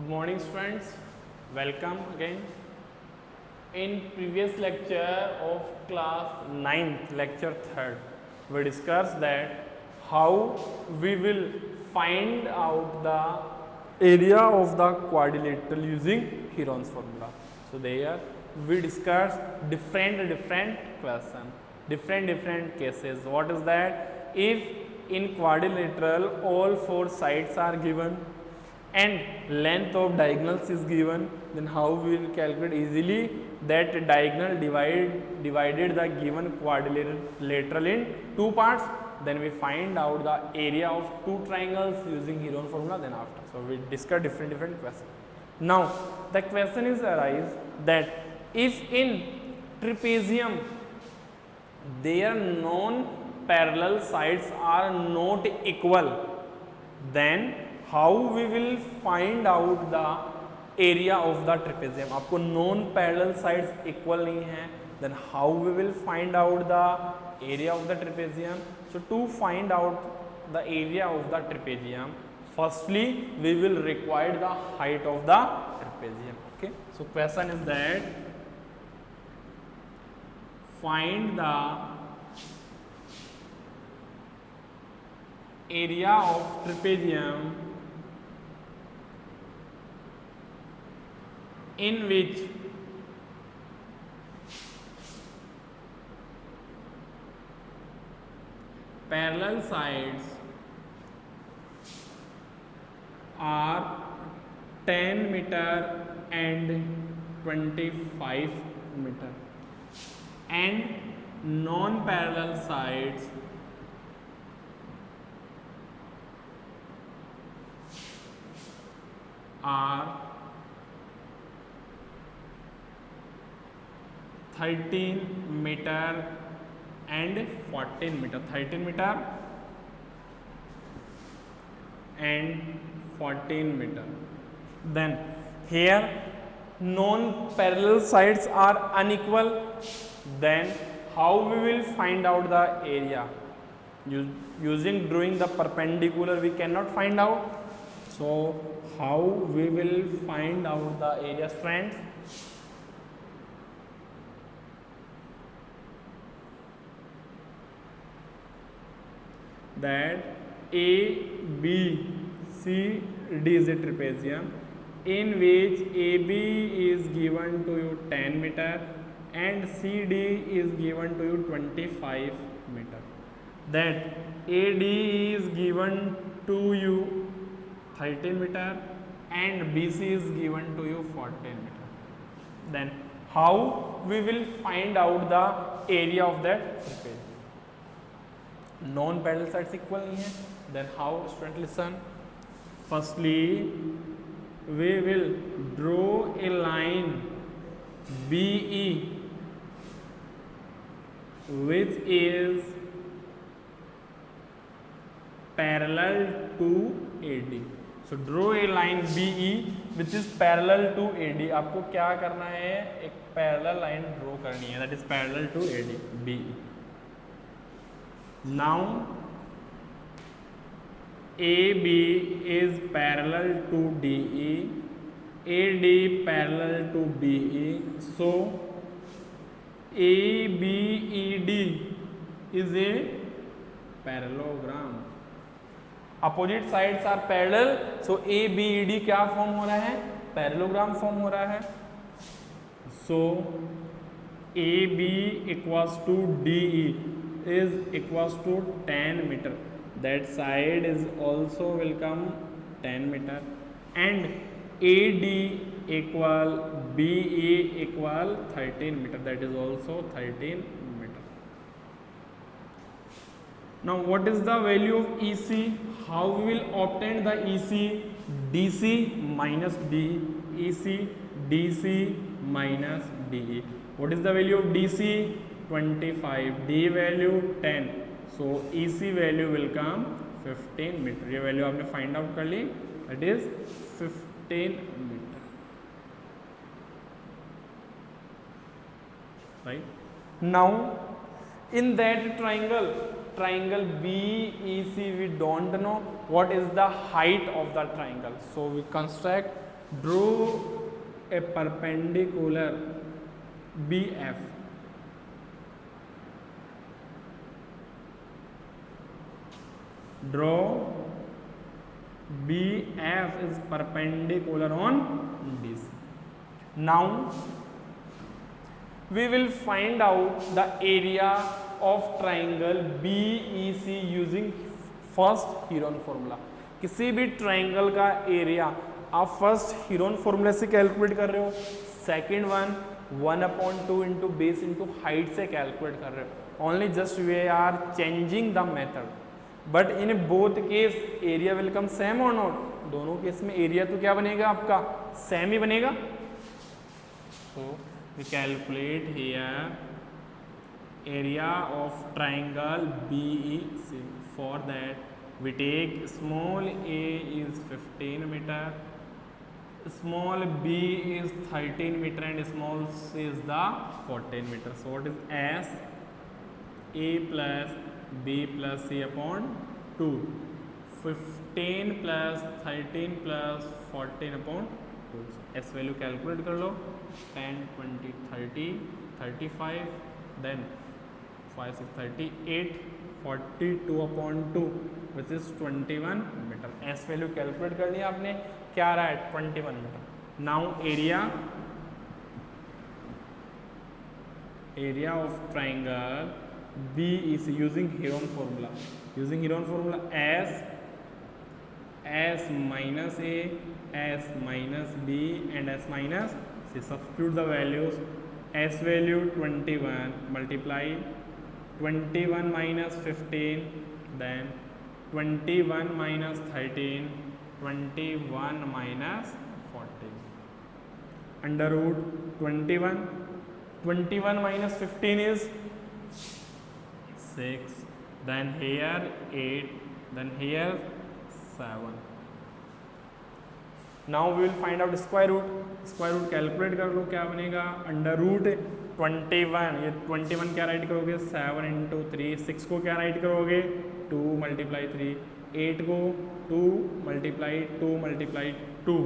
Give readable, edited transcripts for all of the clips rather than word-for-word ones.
Good morning students, welcome again. In previous lecture of class 9th, lecture 3rd, we discussed that how we will find out the area of the quadrilateral using Heron's formula. So there we discussed different questions, different cases. What is that? If in quadrilateral all four sides are given and length of diagonals is given, then how we will calculate easily that diagonal divided the given quadrilateral in two parts. Then we find out the area of two triangles using Heron formula. Then after, so we discuss different questions. Now the question is arise that if in trapezium their non-parallel sides are not equal, then how we will find out the area of the trapezium. आपको non parallel sides equal नहीं है, then how we will find out the area of the trapezium. So to find out the area of the trapezium, firstly we will require the height of the trapezium. Okay, so question is that find the area of trapezium in which parallel sides are 10 meter and 25 meter and non-parallel sides are 13 meter and 14 meter, 13 meter and 14 meter. Then here non-parallel sides are unequal, then how we will find out the area? Using drawing the perpendicular we cannot find out. So how we will find out the area strength? That A, B, C, D is a trapezium in which AB is given to you 10 meter and CD is given to you 25 meter. That AD is given to you 13 meter and BC is given to you 14 meter. Then how we will find out the area of that trapezium? Non parallel sides equal नहीं है, then how student listen. Firstly we will draw a line BE which is parallel to AD. So draw a line BE which is parallel to AD. आपको क्या करना है, एक parallel line draw करनी है, that is parallel to AD, BE. Now AB is parallel to DE, AD parallel to BE, so ABED is a parallelogram. Opposite sides are parallel, so ABED क्या form हो रहा है, parallelogram form हो रहा है. So AB equals to DE is equals to 10 meter. That side is also will come 10 meter and AD equal BE equal 13 meter. That is also 13 meter. Now what is the value of EC? How we will obtain the EC? DC minus DE. EC DC minus DE. What is the value of DC? 25, D value 10, so EC value will come 15 meter. ये value आपने find out कर ली, that is 15 meter, right? Now in that triangle BEC we don't know what is the height of the triangle, so we construct draw a perpendicular BF draw BF is perpendicular on BC. Now we will find out the area of triangle BEC using first Heron formula. किसी भी triangle का area आप first Heron formula से calculate कर रहे हो, second one 1/2 into base into height से calculate कर रहे हो. Only just we are changing the method, but in both case area will come same और नॉट. दोनों केस में एरिया तो क्या बनेगा आपका, सेम ही बनेगा. So we calculate here area of triangle BEC. For that we take small a is 15 meter, small b is 13 meter and small c is the 14 meter. So what is S a plus b plus c upon 2, 15 plus 13 plus 14 upon 2. So S value calculate कर लो, 10 20 30 35, then 5 6 38 42 upon 2 which is 21 meter. S value calculate कर लिया आपने, क्या आ रहा है 21 meter. Now area of triangle BEC using Heron formula. Using Heron formula S minus A, S minus B and S minus C. Substitute the values. S value 21 multiply 21 minus 15, then 21 minus 13, 21 minus 14. Under root 21 minus 15 is 6, then here 8, then here 7. Now we will find out square root. Square root calculate कर लो, क्या बनेगा, under root 21. ये 21 क्या write करोगे, 7 into 3. 6 को क्या write करोगे, 2 multiply 3. 8 को 2 multiply 2 multiply 2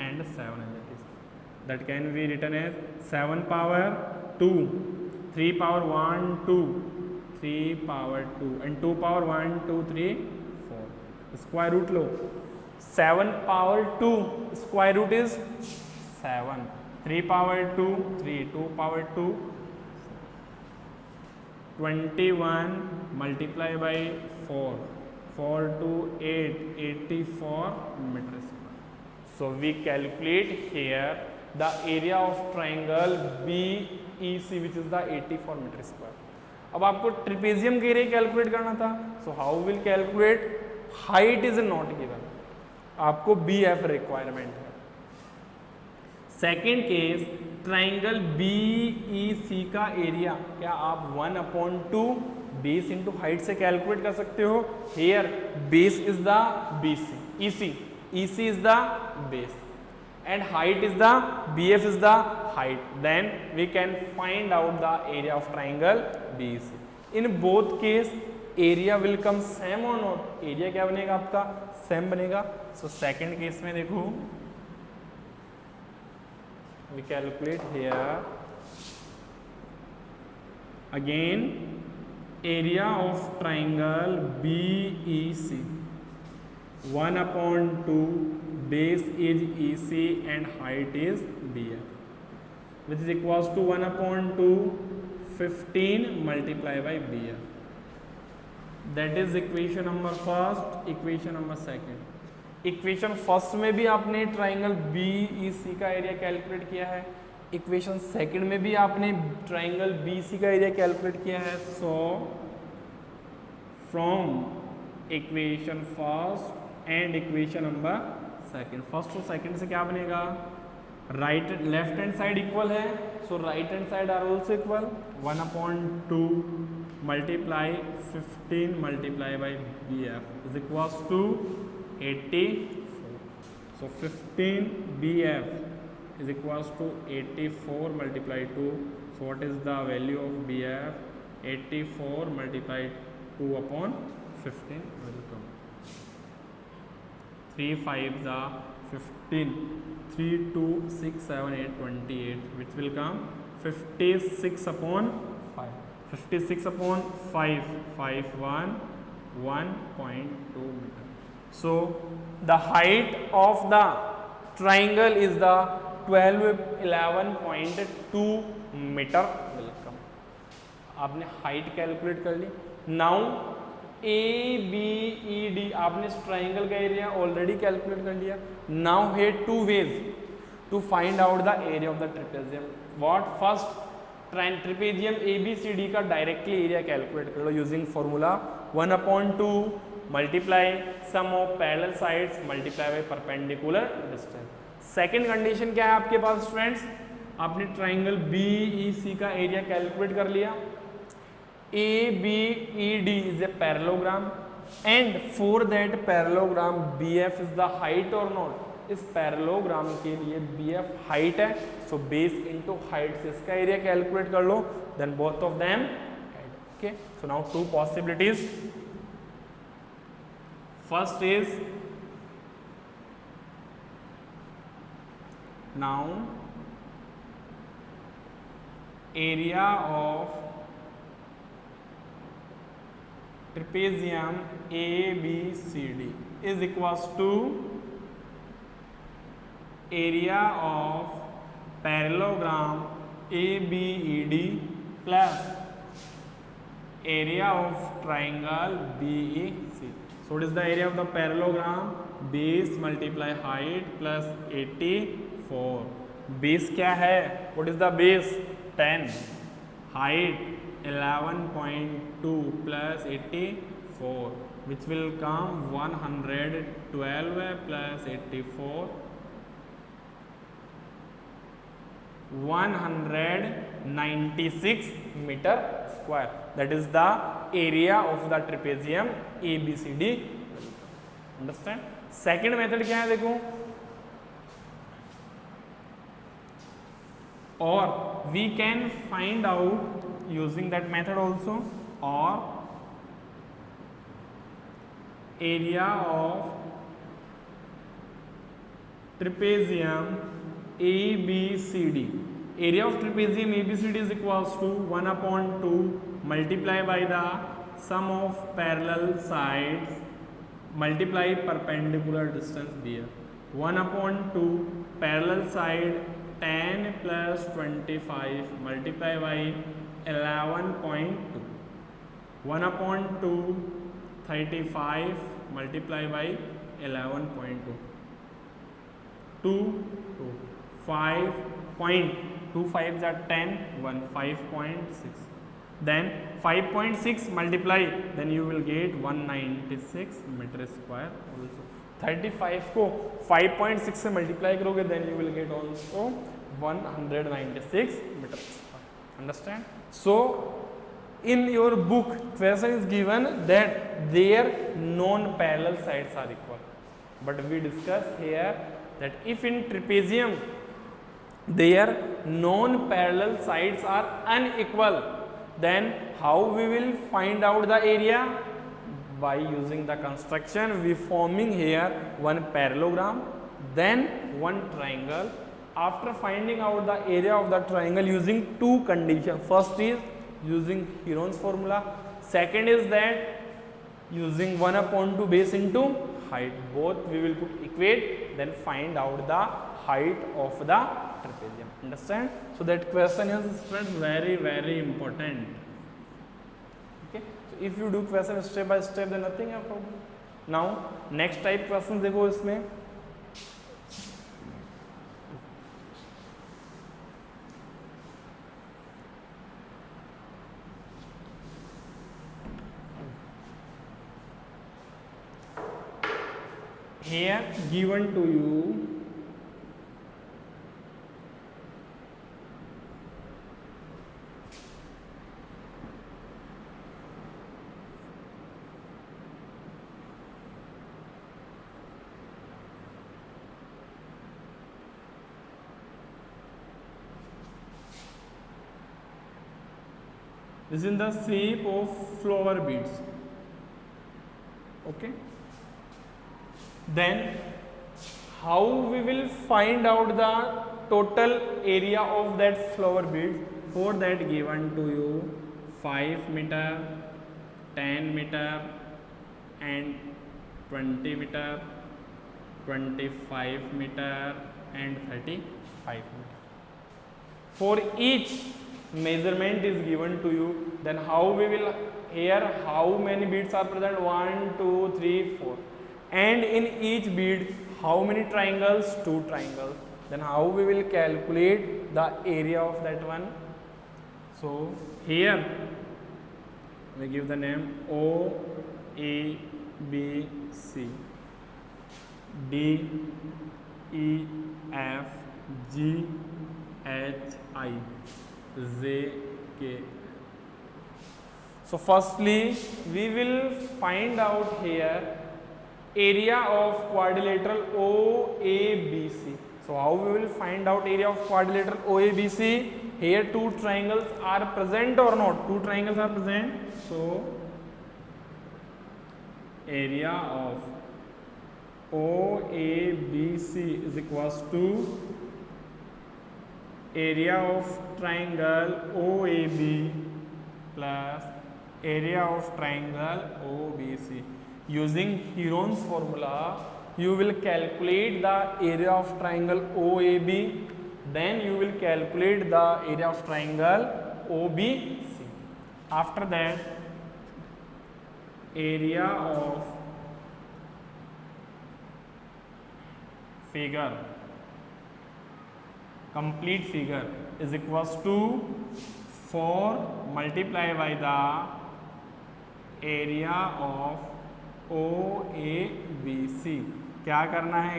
and 7 that can be written as 7 power 2, 3 power 1 2, 3 power 2 and 2 power 1 2 3 4. Square root लो, 7 power 2 square root is 7, 3 power 2 3, 2 power 2 21 multiply by 4, 4 to 8 84 meter square. So we calculate here the area of triangle BEC which is the 84 meter square. अब आपको trapezium के area calculate करना था. So how will calculate, height is not given, आपको BF requirement है. Second case triangle BEC का area क्या आप 1/2 बेस इंटू हाइट से कैलकुलेट कर सकते हो. Here base is the BC, EC is the base and height is the BF is the height. Then we can find out the area of triangle BEC. In both case area will come same or not. area क्या बनेगा आपका, same बनेगा. So second case में देखो, we calculate here again area of triangle BEC. 1/2 base is EC and height is BF, which is equals to 1/2 15 multiply by BF. That is equation number first. Equation number second. Equation first में भी आपने triangle BEC का area calculate किया है, equation second में भी आपने triangle BC का एरिया कैलकुलेट किया है. So from equation first and equation number second, first और सेकंड से क्या बनेगा, right left hand side equal है, so right hand side are also equal. 1/2 multiply 15 multiply by BF is equals to 84. So 15 BF is equals to 84 multiplied 2. So what is the value of BF? 84 multiplied 2 upon 15 will come 3 5 are 15, 3 2 6 7 8 28, which will come 56 upon 5. 56 upon 5, 5 1 1.2 meter. So the height of the triangle is the 11.2 metre. Welcome, आपने height calculate कर ली। Now A B E D, आपने इस triangle का area already calculate कर लिया। Now है two ways to find out the area of the trapezium. What? First, trapezium A B C D का डायरेक्टली एरिया कैलकुलेट कर लो using formula 1/2 multiply sum of parallel sides multiply by perpendicular distance. Second condition क्या है आपके पास students? आपने triangle B E C का area calculate कर लिया। A B E D is a parallelogram and for that parallelogram B F is the height और not. इस पैरेललोग्राम के लिए बी एफ हाइट है, सो बेस इनटू हाइट से इसका एरिया कैलकुलेट कर लो, then both of them add. Okay, so now two possibilities. First is, now area of trapezium ABCD is equals to area of parallelogram ABED plus area of triangle BEC. So what is the area of the parallelogram? Base multiply height plus 84. Base क्या है? What is the base? 10. Height 11.2 plus 84, which will come 112 plus 84, 196 meter square. That is the area of the trapezium ABCD. Understand? Second method क्या है देखो, or we can find out using that method also, or area of trapezium ABCD. Area of trapezium ABCD is equals to 1/2 multiply by the sum of parallel sides multiply perpendicular distance BF. 1/2 parallel side 10 plus 25 multiply by 11.2. 1/2 35 multiply by 11.2. 2 2 5.25 are 10 1 5.6. Then 5.6 multiply, then you will get 196 meter square also. 35 को 5.6 से multiply करोगे, then you will get also 196 meter square. Understand? So in your book question is given that their non-parallel sides are equal, but we discuss here that if in trapezium their non-parallel sides are unequal, then how we will find out the area? By using the construction, we forming here one parallelogram, then one triangle. After finding out the area of the triangle using two conditions, first is using Heron's formula, second is that using 1/2 base into height. Both we will put equate, then find out the height of the trapezium. Understand? So that question is very very important. Okay, so if you do question step by step, then nothing have problem. Now next type question देखो इसमें, here given to you is in the shape of flower beads. Okay, then how we will find out the total area of that flower bead? For that, given to you 5 meter, 10 meter and 20 meter, 25 meter and 35 meter. For each measurement is given to you, then how we will, here how many beads are present? 1 2 3 4, and in each bead how many triangles? 2 triangles. Then how we will calculate the area of that one? So here we give the name O A B C D E F G H I J K. So firstly we will find out here area of quadrilateral OABC. So how we will find out area of quadrilateral OABC? Here 2 triangles are present or not? 2 triangles are present. So area of OABC is equals to area of triangle OAB plus area of triangle OBC. Using Heron's formula, you will calculate the area of triangle OAB, then you will calculate the area of triangle OBC. After that, area of figure, complete figure is equals to 4 multiplied by the area of OABC. क्या करना है?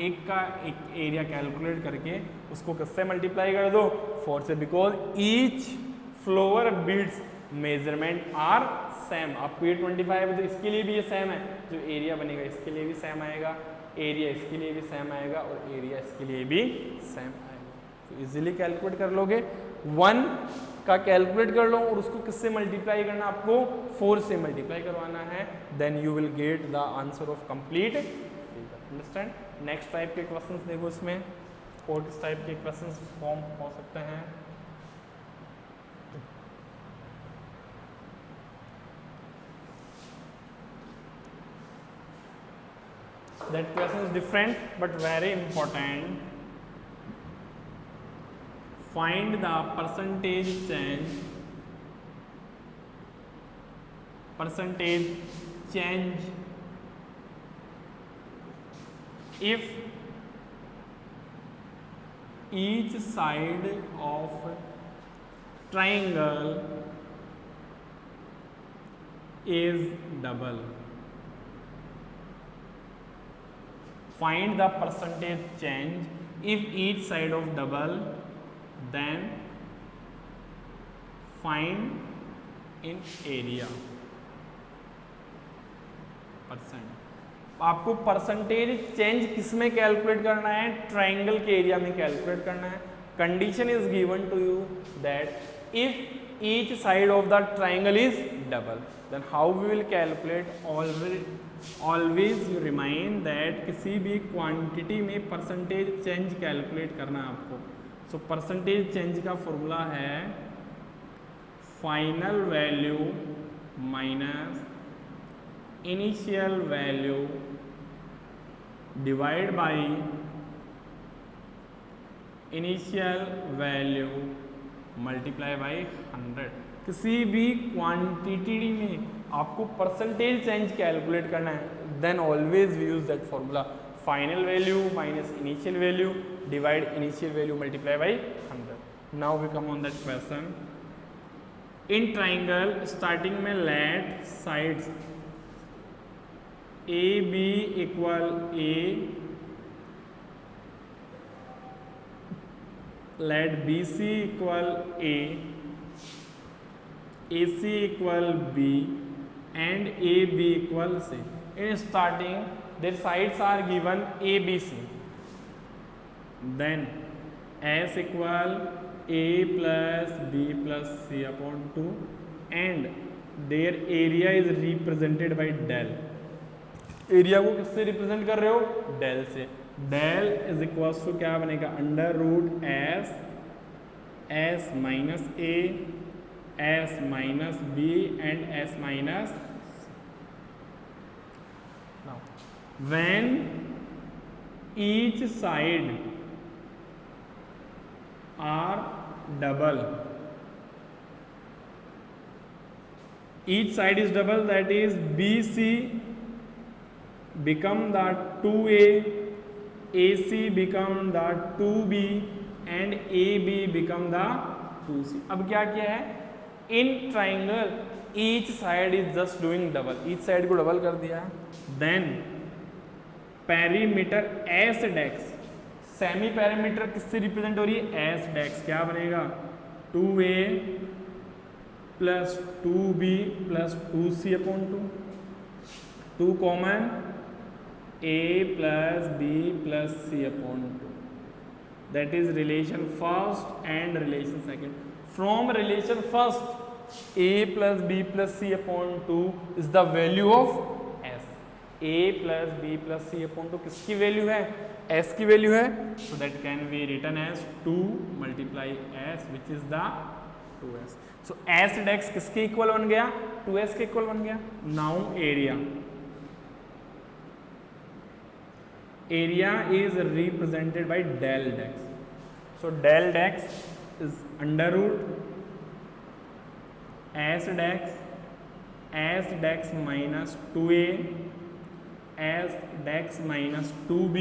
एक का एक area calculate करके उसको किससे multiply कर दो? 4 से, because each flower beads measurement are same. आपको ये 25 है तो इसके लिए भी ये सेम है. जो एरिया बनेगा इसके लिए भी सेम आएगा, एरिया इसके लिए भी सेम आएगा और एरिया इसके लिए भी सेम आएगा. तो इजीली कैलकुलेट कर लोगे. 1 का कैलकुलेट कर लो और उसको किससे मल्टीप्लाई करना? आपको 4 से मल्टीप्लाई करवाना है. Then you will get the answer of complete figure. Understand? Next type के क्वेश्चंस देखो इसमें और किस टाइप के क्वेश्चंस फॉर्म हो सकते हैं. That question is different but very important. Find the percentage change if each side of triangle is double. Find the percentage change if each side of double, then find in area. Percent. आपको percentage change किस में calculate करना है? Triangle के area में calculate करना है. Condition is given to you that if each side of the triangle is double, then how we will calculate? Always you remind that किसी भी क्वांटिटी में परसेंटेज चेंज कैलकुलेट करना है आपको. सो परसेंटेज चेंज का formula है final value minus initial value divide by initial value multiply by 100. किसी भी क्वांटिटी में आपको परसेंटेज चेंज कैलकुलेट करना है, then always we use that formula final value minus initial value divide initial value multiply by 100. Now we come on that question. In triangle starting में let sides A B equal A, let BC equal A, AC equal B and AB equal C. In starting their sides are given ABC, then S equal A plus B plus C upon 2 and their area is represented by del. Area को किससे represent कर रहे हो? Del से। Del is equal to क्या बनेगा? Under root S S minus A S minus B and S minus. When each side are double, each side is double, that is BC become the 2A, AC become the 2B and AB become the 2C। अब क्या किया है? In triangle each side is just doing double, each side को double कर दिया। then perimeter S डेक्स, semi perimeter किससे represent हो रही है? एस डेक्स। क्या बनेगा? 2A plus 2B plus 2C upon 2 common A plus B plus C upon 2, that is relation first and relation second. From relation first A plus B plus C upon 2 is the value of S। A plus B plus C upon 2 किसकी value है? S की value है। So that can be written as 2 multiply S which is the 2S। So S dash किसके equal बन गया? 2S के equal बन गया। Now area, area is represented by del dash. So del dash is under root S dash minus 2A S dash minus 2B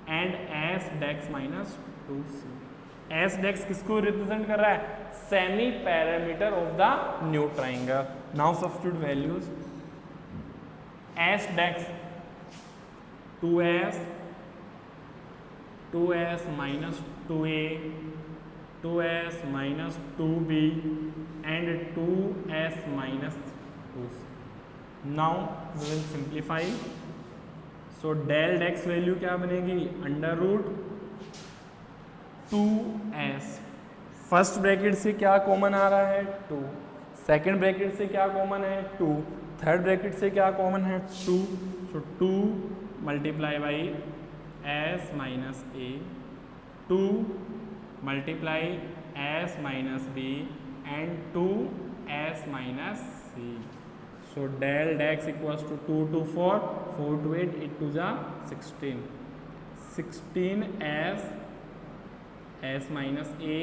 and S dash minus 2C। S dash किसको represent कर रहा है? Semi perimeter of the new triangle. Now substitute values. S dash 2S minus 2A 2S minus 2B and 2S minus 2C। Now we will simplify. So del dash value क्या बनेगी? Under root 2S, first bracket से क्या common आ रहा है? 2, second bracket से क्या common है? 2, third bracket से क्या कॉमन है? 2। So 2 multiply by S minus A, 2 multiply S minus B and 2S minus C। So del dash equals to 2 to 4, 4 to 8, 8 to 16, 16S S minus A,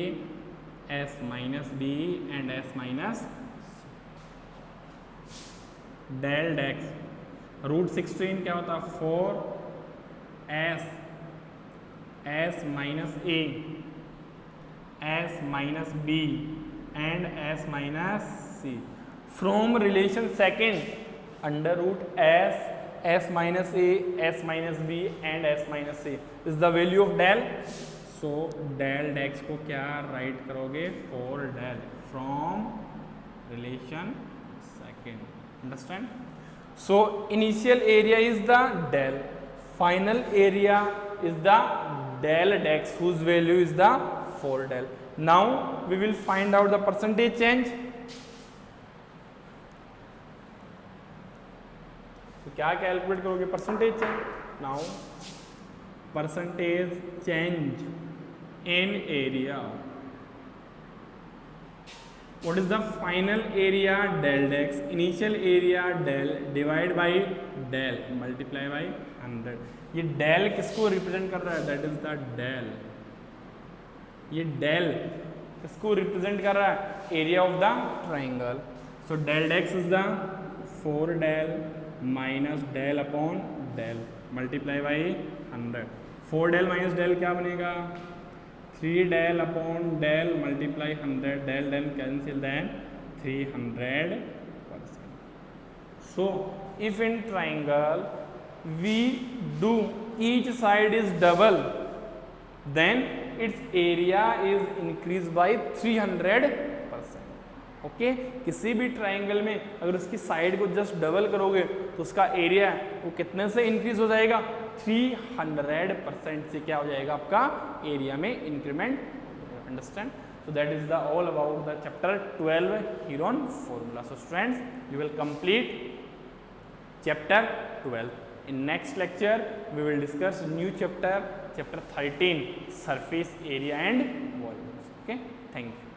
S minus B and S minus C। Del dash root 16 क्या होता है? 4S S minus A S minus B and S minus C। From relation second under root S minus A S minus B and S minus C is the value of del. So del dash को क्या write करोगे? 4 del from relation second. Understand? So initial area is the del, final area is the del dash whose value is the 4 del. Now we will find out the percentage change. तो क्या calculate करोगे? Percentage change. Now percentage change in area, what is the final area? Del dex, initial area del divide by del multiply by 100। ये del किसको represent कर रहा है? That is the del. ये del किसको रिप्रेजेंट कर रहा है? Area of the triangle. So del dash is the 4 del minus del upon del multiply by 100। 4 del minus del क्या बनेगा? 3 del upon del multiply 100, del del cancel, then 300%। So if in triangle we do each side is double, then its area is increased by 300%। Okay, किसी भी triangle में अगर उसकी side को just double करोगे तो उसका एरिया वो कितने से इंक्रीज हो जाएगा? 300% से क्या हो जाएगा? आपका एरिया में increment. Understand? So that is the all about the chapter 12 Heron formula. So students, you will complete chapter 12. In next lecture, we will discuss new chapter 13, surface area and volumes. Okay, thank you.